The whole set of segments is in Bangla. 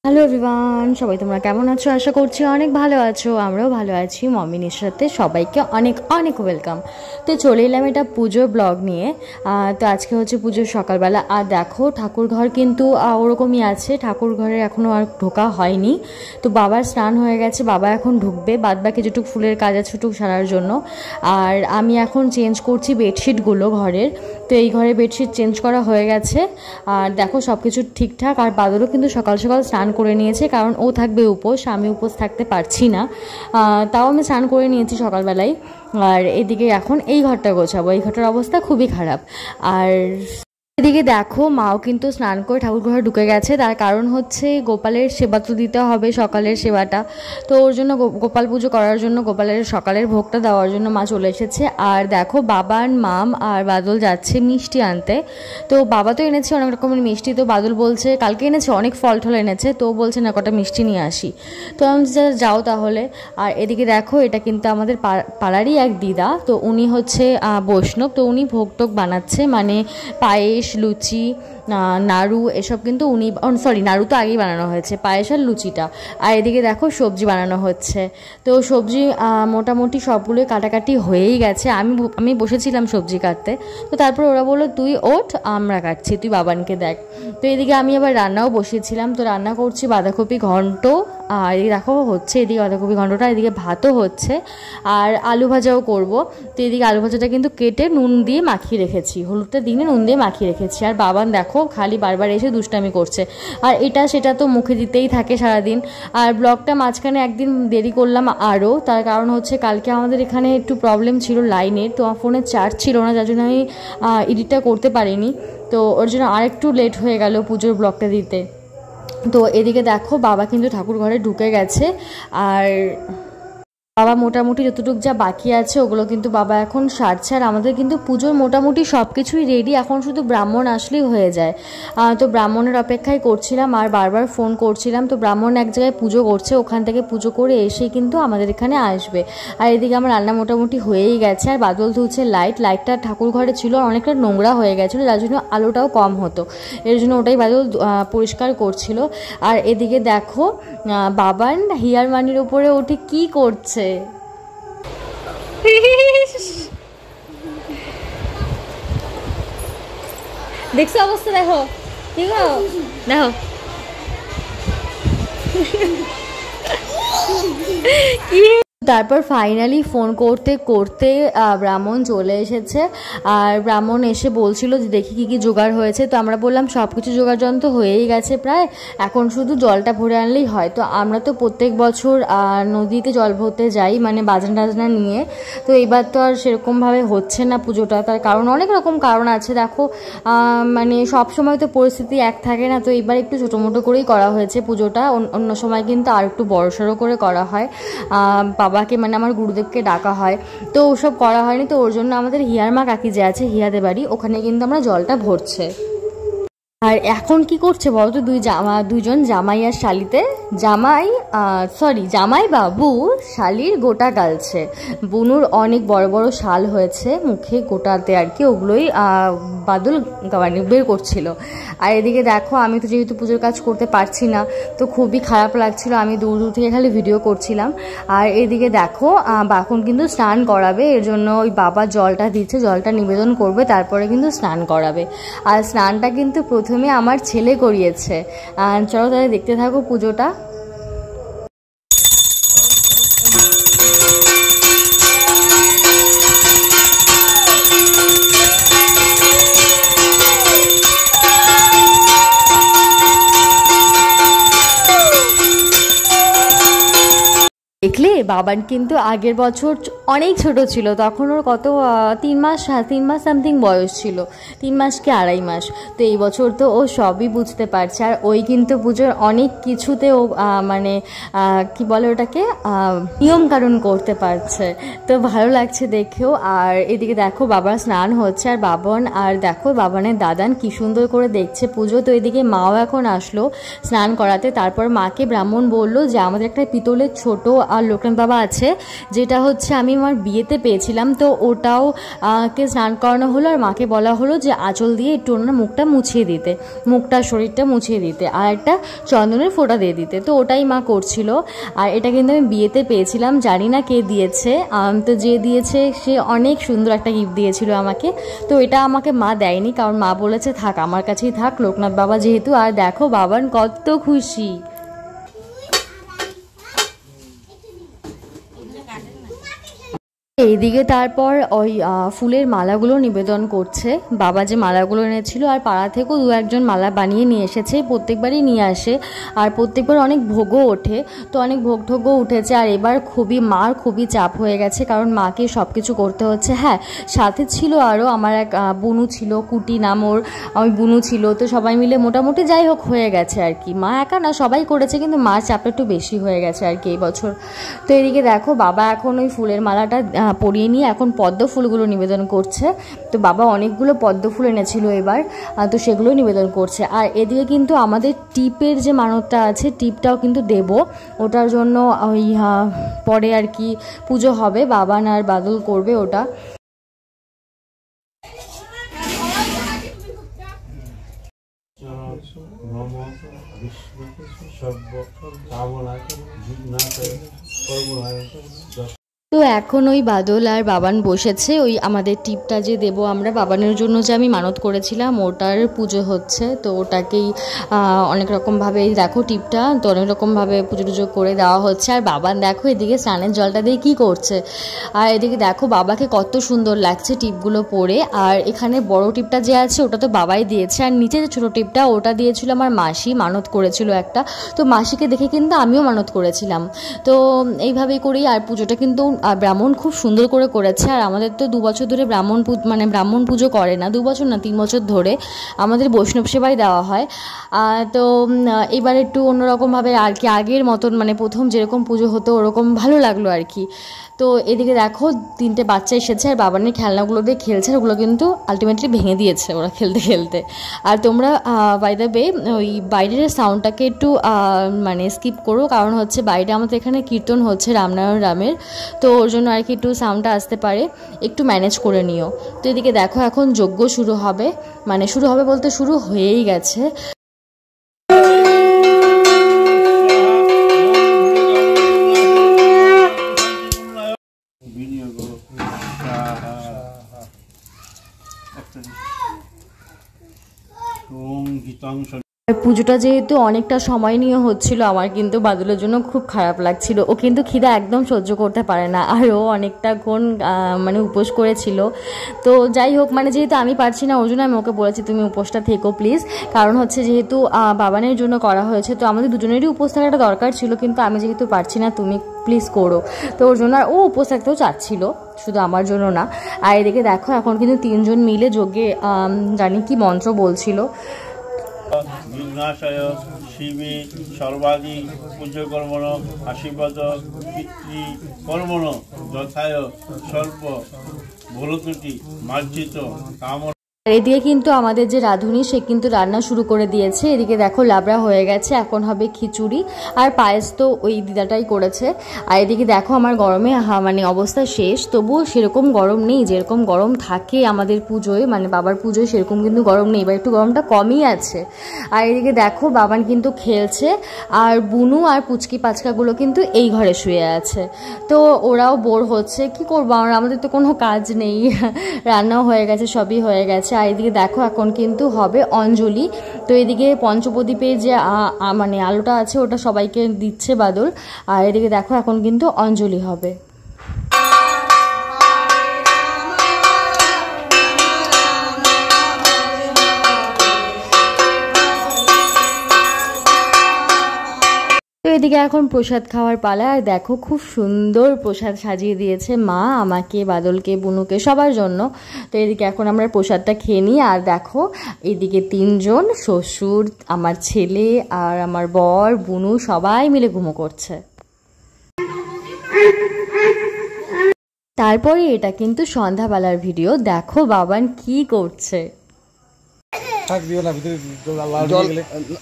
হ্যালো এভরিওয়ান, সবাই তোমরা কেমন আছো? আশা করছি অনেক ভালো আছো। আমরাও ভালো আছি। মমিনের সাথে সবাইকে অনেক অনেক ওয়েলকাম। তো চলে এলাম এটা পুজোর ব্লগ নিয়ে। তো আজকে হচ্ছে পুজোর সকালবেলা। আর দেখো ঠাকুর ঘর কিন্তু ওরকমই আছে, ঠাকুর ঘরে এখনও আর ঢোকা হয়নি। তো বাবার স্নান হয়ে গেছে, বাবা এখন ঢুকবে, বাদ বাকি যেটুকু ফুলের কাজ আছে সেটুকু সারার জন্য। আর আমি এখন চেঞ্জ করছি বেডশিটগুলো ঘরের। তো এই ঘরে বেডশিট চেঞ্জ করা হয়ে গেছে। আর দেখো সব কিছু ঠিকঠাক। আর বাদলও কিন্তু সকাল সকাল স্নান করে নিয়েছে, কারণ ও থাকবে উপোস, আমি উপোস থাকতে পারছি না। তাও আমি স্নান করে নিয়েছি সকালবেলায়। আর এদিকে এখন এই ঘরটা গোছাবো, এই ঘরটার অবস্থা খুবই খারাপ। আর এদিকে দেখো মাও কিন্তু স্নান করে ঠাকুর ঘরে ঢুকে গেছে। তার কারণ হচ্ছে গোপালের সেবা তো দিতে হবে, সকালের সেবাটা। তো ওর জন্য গোপাল পুজো করার জন্য গোপালের সকালের ভোগটা দেওয়ার জন্য মা চলে এসেছে। আর দেখো বাবার মাম আর বাদল যাচ্ছে মিষ্টি আনতে। তো বাবা তো এনেছে অনেক রকমের মিষ্টি, তো বাদল বলছে কালকে এনেছে অনেক ফল টল এনেছে, তো বলছে না কটা মিষ্টি নিয়ে আসি। তো আমি যাও তাহলে। আর এদিকে দেখো এটা কিন্তু আমাদের পাড়ারই এক দিদা, তো উনি হচ্ছে বৈষ্ণব, তো উনি ভোগ টোগ বানাচ্ছে, মানে পায়েস, লুচি, নাড়ু এসব কিন্তু উনি, সরি নাড়ু তো আগেই বানানো হয়েছে, পায়েস আর লুচিটা। আর এদিকে দেখো সবজি বানানো হচ্ছে। তো সবজি মোটামুটি সবগুলোই কাটাকাটি হয়েই গেছে। আমি বসেছিলাম সবজি কাটতে, তো তারপর ওরা বললো তুই ওঠ, আমরা কাটছি, তুই বাবানকে দেখ। তো এদিকে আমি আবার রান্নাও বসিয়েছিলাম, তো রান্না করছি বাঁধাকপি ঘন্ট। আর এদিকে দেখো হচ্ছে, এদিকে বাঁধাকপি ঘন্টটা, এদিকে ভাতও হচ্ছে, আর আলু ভাজাও করব। তো এদিকে আলু ভাজাটা কিন্তু কেটে নুন দিয়ে মাখিয়ে রেখেছি, হলুদটা দিনে নুন দিয়ে মাখিয়ে রেখেছি। আর বাবান দেখো খালি বারবার এসে দুষ্টামি করছে, আর এটা সেটা তো মুখে দিতেই থাকে সারাদিন। আর ব্লগটা মাঝখানে একদিন দেরি করলাম আরও, তার কারণ হচ্ছে কালকে আমাদের এখানে একটু প্রবলেম ছিল লাইনের, তো আমার ফোনে চার্জ ছিল না, যার জন্য আমি এডিটটা করতে পারিনি। তো ওর জন্য আরেকটু লেট হয়ে গেল পুজোর ব্লগটা দিতে। তো এদিকে দেখো বাবা কিন্তু ঠাকুর ঘরে ঢুকে গেছে। আর বাবা মোটামুটি যতটুকু যা বাকি আছে ওগুলো কিন্তু বাবা এখন সারছে। আর আমাদের কিন্তু পুজোর মোটামুটি সব কিছুই রেডি, এখন শুধু ব্রাহ্মণ আসলেই হয়ে যায়। তো ব্রাহ্মণের অপেক্ষায় করছিলাম আর বারবার ফোন করছিলাম। তো ব্রাহ্মণ এক জায়গায় পুজো করছে, ওখান থেকে পুজো করে এসেই কিন্তু আমাদের এখানে আসবে। আর এদিকে আমার রান্না মোটামুটি হয়েই গেছে। আর বাদল ধুচ্ছে লাইটটা ঠাকুর ঘরে ছিল অনেকটা নোংরা হয়ে গেছিলো, যার জন্য আলোটাও কম হতো, এর জন্য ওটাই বাদল পরিষ্কার করছিল। আর এদিকে দেখো বাবান হিয়ার মানির উপরে ওঠে কি করছে। দেখছো অবস্থা, দেখো কি গো, দেখো কি। তারপর ফাইনালি ফোন করতে করতে ব্রাহ্মণ চলে এসেছে। আর ব্রাহ্মণ এসে বলছিল যে দেখি কী কী জোগাড় হয়েছে। তো আমরা বললাম সব কিছু জোগাড় যন্ত্র হয়েই গেছে প্রায়, এখন শুধু জলটা ভরে আনলেই হয়। তো আমরা তো প্রত্যেক বছর নদীতে জল ভরতে যাই, মানে বাজনা টাজনা নিয়ে। তো এইবার তো আর সেরকমভাবে হচ্ছে না পুজোটা, তার কারণ অনেক রকম কারণ আছে। দেখো মানে সব সময় তো পরিস্থিতি এক থাকে না, তো এইবার একটু ছোটো মোটো করেই করা হয়েছে পুজোটা। অন্য সময় কিন্তু আর একটু বড়সড় করে করা হয়, বাবাকে মানে আমার গুরুদেবকে ডাকা হয়। তো ওসব করা হয়নি, তো ওর জন্য আমাদের হিয়ার মা কাকি যে আছে হিয়াদের বাড়ি, ওখানে কিন্তু আমরা জলটা ভরছে। আর এখন কি করছে বলতো, দুইজন জামাই আর শালিতে, জামাই বাবু শালির গোটা গালছে। বুনুর অনেক বড় বড় শাল হয়েছে মুখে গোটাতে আর কি, ওগুলোই বাদল বের করছিল। আর এদিকে দেখো আমি তো যেহেতু পুজোর কাজ করতে পারছি না, তো খুবই খারাপ লাগছিল, আমি দূর দূর থেকে খালি ভিডিও করছিলাম। আর এদিকে দেখো এখন কিন্তু স্নান করাবে, এর জন্য ওই বাবা জলটা দিচ্ছে, জলটা নিবেদন করবে, তারপরে কিন্তু স্নান করাবে। আর স্নানটা কিন্তু প্রথমে আমার ছেলে করিয়েছে। চলো তাহলে দেখতে থাকো পুজোটা। দেখলে বাবান কিন্তু আগের বছর অনেক ছোট ছিল, তখন ওর কত 3 মাস সামথিং বয়স ছিল, 3 মাস কি 2.5 মাস। তো এই বছর তো ও সবই বুঝতে পারছে। আর ওই কিন্তু পুজোর অনেক কিছুতে ও মানে কি বলে ওটাকে নিয়মকানুন করতে পারছে, তো ভালো লাগছে দেখেও। আর এদিকে দেখো বাবার স্নান হচ্ছে, আর দেখো বাবানের দাদান কি সুন্দর করে দেখছে পুজো। তো এদিকে মাও এখন আসলো স্নান করাতে। তারপর মাকে ব্রাহ্মণ বললো যে আমাদের একটা পিতলের ছোট আর লোকনাথ বাবা আছে, যেটা হচ্ছে আমি আমার বিয়েতে পেয়েছিলাম। তো ওটাও কে স্নান করানো হলো, আর মাকে বলা হলো যে আঁচল দিয়ে একটু ওনার মুখটা মুছিয়ে দিতে, মুখটা শরীরটা মুছিয়ে দিতে, আর একটা চন্দনের ফোঁটা দিয়ে দিতে। তো ওটাই মা করছিল। আর এটা কিন্তু আমি বিয়েতে পেয়েছিলাম, জানি না কে দিয়েছে, তো যে দিয়েছে সে অনেক সুন্দর একটা গিফট দিয়েছিল আমাকে। তো এটা আমাকে মা দেয়নি, কারণ মা বলেছে থাক আমার কাছেই থাক, লোকনাথ বাবা যেহেতু। আর দেখো বাবান কত খুশি। এইদিকে তারপর ওই ফুলের মালাগুলো নিবেদন করছে। বাবা যে মালাগুলো এনেছিল, আর পাড়া থেকেও দু একজন মালা বানিয়ে নিয়ে এসেছে, প্রত্যেকবারই নিয়ে আসে, আর প্রত্যেকবার অনেক ভোগও ওঠে। তো অনেক ভোগ ঠোগও উঠেছে। আর এবার মার খুবই চাপ হয়ে গেছে, কারণ মাকে সব কিছু করতে হচ্ছে। হ্যাঁ, সাথে ছিল আরও আমার এক বুনু ছিল, কুটি নাম ওর, ওই বুনু ছিল। তো সবাই মিলে মোটামুটি যাই হোক হয়ে গেছে আর কি। মা একা না, সবাই করেছে, কিন্তু মার চাপটা একটু বেশি হয়ে গেছে আর কি এই বছর। তো এদিকে দেখো বাবা এখন ওই ফুলের মালাটা পরিয়ে নিয়ে এখন পদ্ম ফুলগুলো নিবেদন করছে। তো বাবা অনেকগুলো পদ্ম ফুল এনেছিল এবার, তো সেগুলো নিবেদন করছে। আর এদিকে কিন্তু আমাদের টিপের যে মানতটা আছে, টিপটাও কিন্তু দেব, ওটার জন্য ওই পরে আর কি পুজো হবে, বাবান আর বাদল করবে ওটা। তো এখন ওই বাদল আর বাবান বসেছে, ওই আমাদের টিপটা যে দেবো আমরা বাবানের জন্য, যে আমি মানত করেছিলাম ওটার পুজো হচ্ছে। তো ওটাকেই অনেক রকমভাবে দেখো টিপটা, তো অনেক রকমভাবে পুজো টুজো করে দেওয়া হচ্ছে। আর বাবান দেখো এদিকে স্নানের জলটা দিয়ে কী করছে, আর এদিকে দেখো বাবাকে কত সুন্দর লাগছে টিপগুলো পরে। আর এখানে বড় টিপটা যে আছে ওটা তো বাবাই দিয়েছে, আর নিচে যে ছোটো টিপটা ওটা দিয়েছিল আমার মাসি, মানত করেছিল একটা। তো মাসিকে দেখে কিন্তু আমিও মানত করেছিলাম। তো এইভাবেই করি। আর পুজোটা কিন্তু ব্রাহ্মণ খুব সুন্দর করে করেছে। আর আমাদের তো 2 বছর ধরে ব্রাহ্মণ পুজো করে না, 2 বছর না 3 বছর ধরে আমাদের বৈষ্ণব সেবাই দেওয়া হয়। তো এবার একটু অন্যরকমভাবে আর কি, আগের মতন মানে প্রথম যেরকম পুজো হতো ওরকম ভালো লাগলো আর কি। তো এদিকে দেখো 3টে বাচ্চা এসেছে, আর বাবানের খেলনাগুলো দিয়ে খেলছে, ওগুলো কিন্তু আলটিমেটলি ভেঙে দিয়েছে ওরা খেলতে খেলতে। আর তোমরা বাই দ্য ওয়ে ওই বাইরের সাউন্ডটাকে একটু মানে স্কিপ করো, কারণ হচ্ছে বাইরে আমাদের এখানে কীর্তন হচ্ছে রামনারায়ণ রামের, তো ওর জন্য আর কি একটু সাউন্ডটা আসতে পারে, একটু ম্যানেজ করে নিও। তো এদিকে দেখো এখন যজ্ঞ শুরু হবে, মানে শুরু হবে বলতে শুরু হয়েই গেছে। পুজোটা যেহেতু অনেকটা সময় নিয়ে হচ্ছিল, আমার কিন্তু বাদলের জন্য খুব খারাপ লাগছিল। ও কিন্তু খিদা একদম সহ্য করতে পারে না, আর ও অনেকটাক্ষণ মানে উপোস করেছিল। তো যাই হোক, মানে যেহেতু আমি পারছি না ওর জন্য আমি ওকে বলেছি তুমি উপোসটা থেকো প্লিজ, কারণ হচ্ছে যেহেতু বাবানের জন্য করা হয়েছে, তো আমাদের দুজনেরই উপোস থাকাটা দরকার ছিল, কিন্তু আমি যেহেতু পারছি না তুমি প্লিজ করো। তো ওর জন্য, আর ও উপোস থাকতেও চাচ্ছিল, শুধু আমার জন্য না। আর এদিকে দেখো এখন কিন্তু 3 জন মিলে যজ্ঞে জানি কি মন্ত্র বলছিল। বিঘ্নাশয় শিবে সর্বাধি পূজ্যকর্মণ আশীর্বাদ পিতৃকর্মণ যথায় সর্ব ভুলত্রুটি মার্জিত কামনা। এদিকে কিন্তু আমাদের যে রাঁধুনি সে কিন্তু রান্না শুরু করে দিয়েছে। এদিকে দেখো লাবড়া হয়ে গেছে, এখন হবে খিচুড়ি, আর পায়েস তো ওই দিদাটাই করেছে। আর এদিকে দেখো আমার গরমে মানে অবস্থা শেষ, তবুও সেরকম গরম নেই যেরকম গরম থাকে আমাদের পুজোয়, মানে বাবার পুজোয় সেরকম কিন্তু গরম নেই, এবার একটু গরমটা কমই আছে। আর এদিকে দেখো বাবান কিন্তু খেলছে, আর বুনু আর পুচকি পাচকাগুলো কিন্তু এই ঘরে শুয়ে আছে। তো ওরাও বোর হচ্ছে, কি করবো আমাদের তো কোনো কাজ নেই, রান্নাও হয়ে গেছে, সবই হয়ে গেছে। আর এদিকে দেখো এখন কিন্তু হবে অঞ্জলি। তো এদিকে পঞ্চপ্রদীপের যে মানে আলোটা আছে ওটা সবাইকে দিচ্ছে বাদল, আর এদিকে দেখো এখন কিন্তু অঞ্জলি হবে। তো এদিকে এখন প্রসাদ খাওয়ার পালা। আর দেখো খুব সুন্দর প্রসাদ সাজিয়ে দিয়েছে মা আমাকে, বাদলকে, বুনুকে, সবার জন্য। তো এদিকে এখন আমরা প্রসাদটা খেয়ে নিই। আর দেখো এদিকে 3 জন, শ্বশুর, আমার ছেলে আর আমার বর, বুনু সবাই মিলে ঘুমো করছে। তারপরে এটা কিন্তু সন্ধ্যাবেলার ভিডিও, দেখো বাবান কি করছে।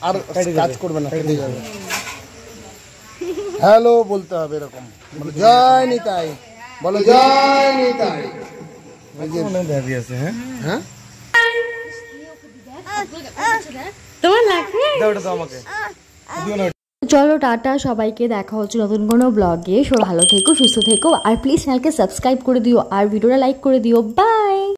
আর কাজ করবে না, হ্যালো বলতে হবে এরকম, বলো জয় নিতাই, বলো জয় নিতাই। হ্যাঁ তোমার লাগবে? চলো টাটা সবাইকে, দেখা হচ্ছে নতুন কোনো ব্লগে। ভালো থেকো, সুস্থ থেকো, আর প্লিজ চ্যানেলকে সাবস্ক্রাইব করে দিও আর ভিডিওটা লাইক করে দিও। বাই।